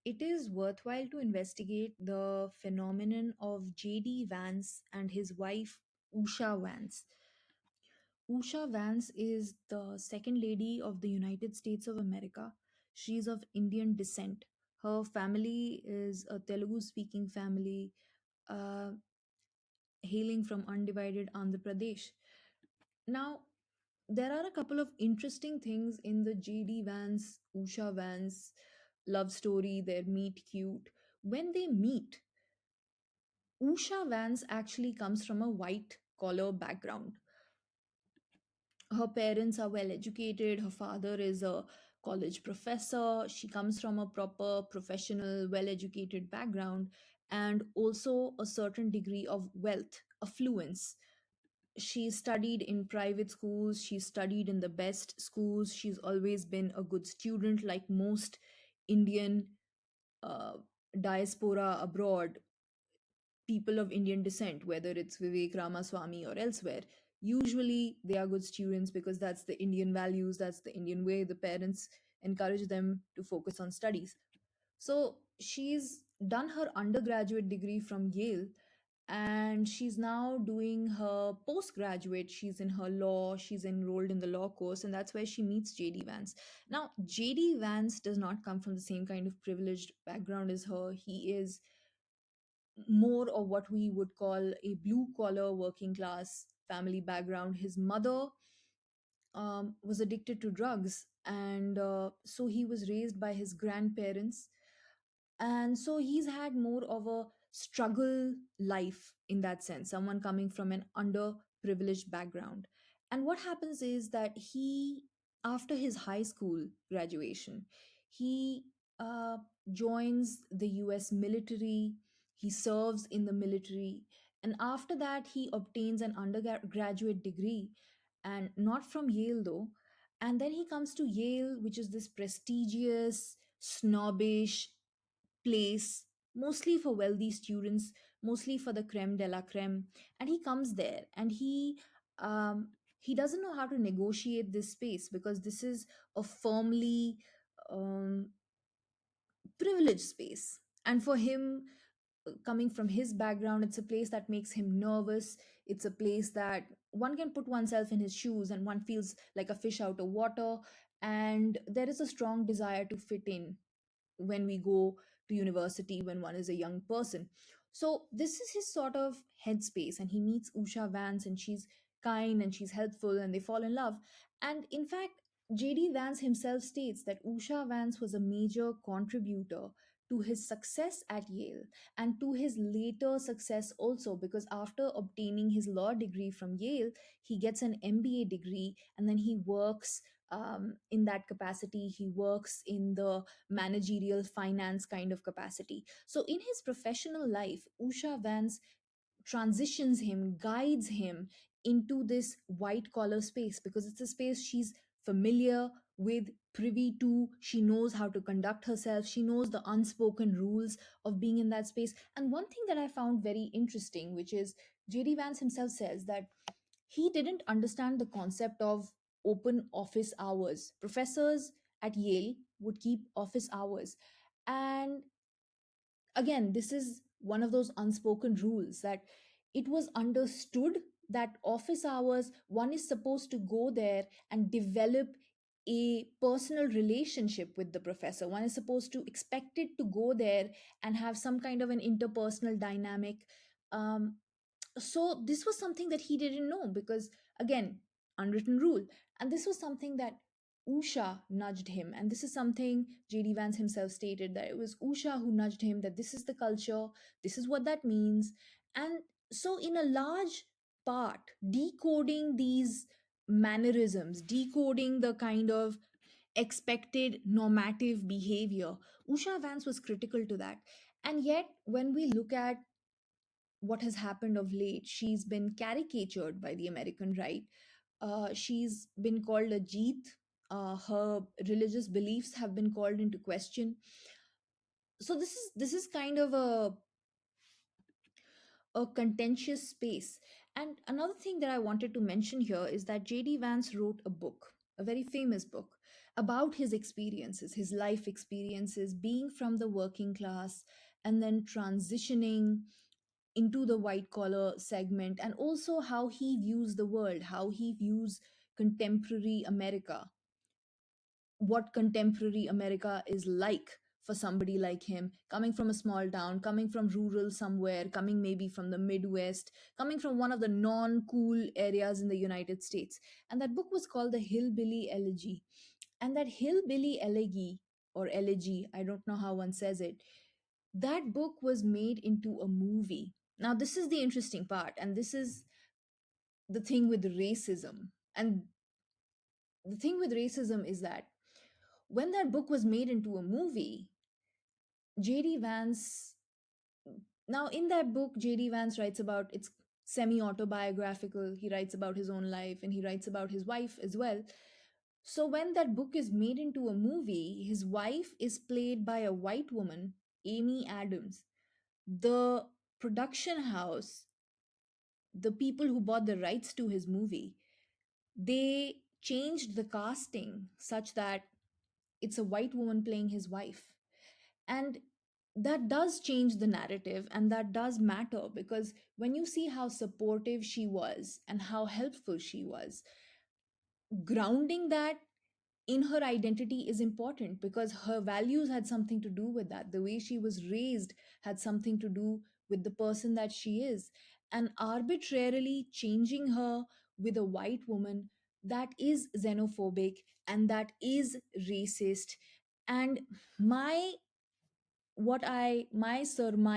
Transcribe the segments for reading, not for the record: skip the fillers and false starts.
it is worthwhile to investigate the phenomenon of J.D. Vance and his wife, Usha Vance. Usha Vance is the second lady of the United States of America. She's of Indian descent. Her family is a Telugu speaking family, uh, hailing from undivided Andhra Pradesh. Now, there are a couple of interesting things in the JD Vance, Usha Vance love story, their meet cute. When they meet, Usha Vance actually comes from a white collar background. Her parents are well educated. Her father is a college professor. She comes from a proper professional, well educated background and also a certain degree of wealth, affluence. She studied in private schools, she studied in the best schools, she's always been a good student, like most Indian uh, diaspora abroad, people of Indian descent, whether it's Vivek Ramaswamy or elsewhere. Usually they are good students because that's the Indian values, that's the Indian way. The parents encourage them to focus on studies. So she's done her undergraduate degree from Yale, and she's now doing her postgraduate. She's in her law, she's enrolled in the law course, and that's where she meets JD Vance. Now, JD Vance does not come from the same kind of privileged background as her. He is more of what we would call a blue collar working class family background. His mother was addicted to drugs, and so he was raised by his grandparents, and so he's had more of a struggle life in that sense, someone coming from an underprivileged background. And what happens is that he, after his high school graduation, he uh, joins the US military. He serves in the military, and after that he obtains an undergraduate degree, and not from Yale though. And then he comes to Yale, which is this prestigious, snobbish place, mostly for wealthy students, mostly for the creme de la creme. And he comes there, and um, he doesn't know how to negotiate this space because this is a firmly um, privileged space. And for him, coming from his background, it's a place that makes him nervous. It's a place that one can put oneself in his shoes and one feels like a fish out of water. And there is a strong desire to fit in when we go to university when one is a young person. So this is his sort of headspace, and he meets Usha Vance, and she's kind and she's helpful, and they fall in love. And in fact, JD Vance himself states that Usha Vance was a major contributor to his success at Yale and to his later success also, because after obtaining his law degree from Yale, he gets an MBA degree, and then he works in that capacity. He works in the managerial finance kind of capacity. So in his professional life, Usha Vance transitions him, guides him into this white collar space because it's a space she's familiar with, privy to. She knows how to conduct herself, she knows the unspoken rules of being in that space. And one thing that I found very interesting, which is JD Vance himself says that he didn't understand the concept of open office hours. Professors at Yale would keep office hours. And again, this is one of those unspoken rules that it was understood that office hours, one is supposed to go there and develop a personal relationship with the professor. One is supposed to expected to go there and have some kind of an interpersonal dynamic. um, so this was something that he didn't know because, again, unwritten rule. And this was something that Usha nudged him, and this is something JD Vance himself stated, that it was Usha who nudged him, that this is the culture, this is what that means. And so in a large part, decoding these mannerisms, decoding the kind of expected normative behavior, Usha Vance was critical to that. And yet when we look at what has happened of late, she's been caricatured by the American right. She's been called a Jeet. Her religious beliefs have been called into question. So this is kind of a contentious space. And another thing that I wanted to mention here is that J.D. Vance wrote a book, a very famous book. about his experiences, his life experiences, being from the working class and then transitioning into the white collar segment, and also how he views the world, how he views contemporary America, what contemporary America is like for somebody like him, coming from a small town, coming from rural somewhere, coming maybe from the Midwest, coming from one of the non cool areas in the United States. And that book was called The Hillbilly Elegy. And that Hillbilly Elegy, or elegy, I don't know how one says it, that book was made into a movie. Now, this is the interesting part, and this is the thing with racism. And the thing with racism is that when that book was made into a movie, J.D. Vance, now in that book, J.D. Vance writes about, it's semi autobiographical. He writes about his own life and he writes about his wife as well. So when that book is made into a movie, his wife is played by a white woman, Amy Adams. The production house, the people who bought the rights to his movie, they changed the casting such that it's a white woman playing his wife. And that does change the narrative, and that does matter, because when you see how supportive she was and how helpful she was, grounding that in her identity is important, because her values had something to do with that. The way she was raised had something to do with the person that she is. And arbitrarily changing her with a white woman, that is xenophobic and that is racist. And my what I surmise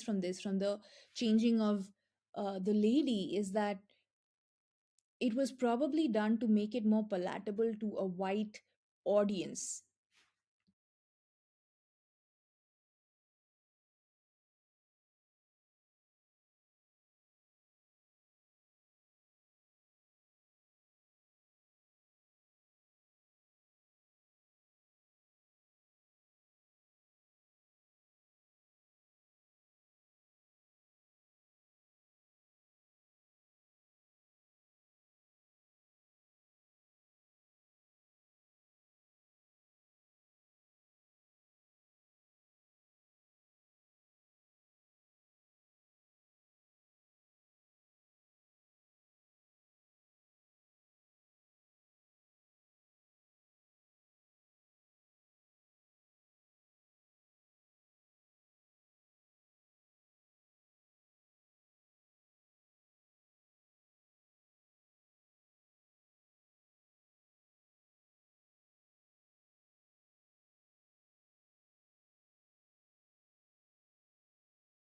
from this, from the changing of the lady, is that it was probably done to make it more palatable to a white audience,